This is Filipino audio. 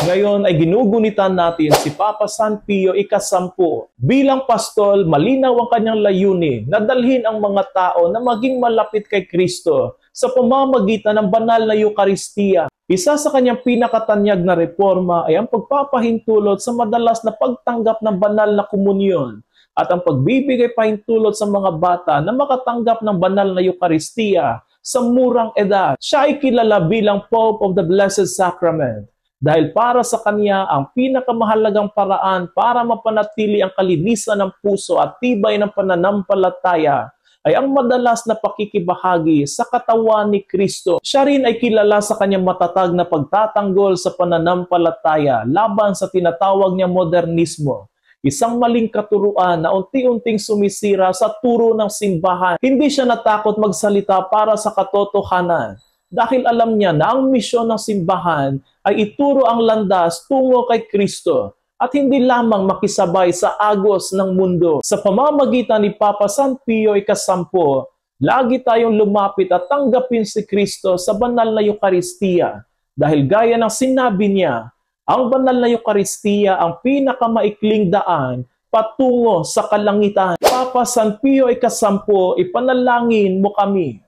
Ngayon ay ginugunitan natin si Papa San Pio Ika-10. Bilang pastol, malinaw ang kanyang layunin na dalhin ang mga tao na maging malapit kay Kristo sa pamamagitan ng banal na Eucharistia. Isa sa kanyang pinakatanyag na reforma ay ang pagpapahintulot sa madalas na pagtanggap ng banal na komunyon at ang pagbibigay pahintulot sa mga bata na makatanggap ng banal na Eucharistia sa murang edad. Siya ay kilala bilang Pope of the Blessed Sacrament dahil para sa kanya ang pinakamahalagang paraan para mapanatili ang kalinisan ng puso at tibay ng pananampalataya ay ang madalas na pakikibahagi sa katawan ni Kristo. Siya rin ay kilala sa kanyang matatag na pagtatanggol sa pananampalataya laban sa tinatawag niya modernismo. Isang maling katuruan na unti-unting sumisira sa turo ng simbahan. Hindi siya natakot magsalita para sa katotohanan dahil alam niya na ang misyon ng simbahan ay ituro ang landas tungo kay Kristo at hindi lamang makisabay sa agos ng mundo. Sa pamamagitan ni Papa San Pio Ika-10, lagi tayong lumapit at tanggapin si Kristo sa banal na Eucharistia dahil gaya ng sinabi niya, ang banal na Eucharistia ang pinakamaikling daan patungo sa kalangitan. Papa San Pio Ika-10, ipanalangin mo kami.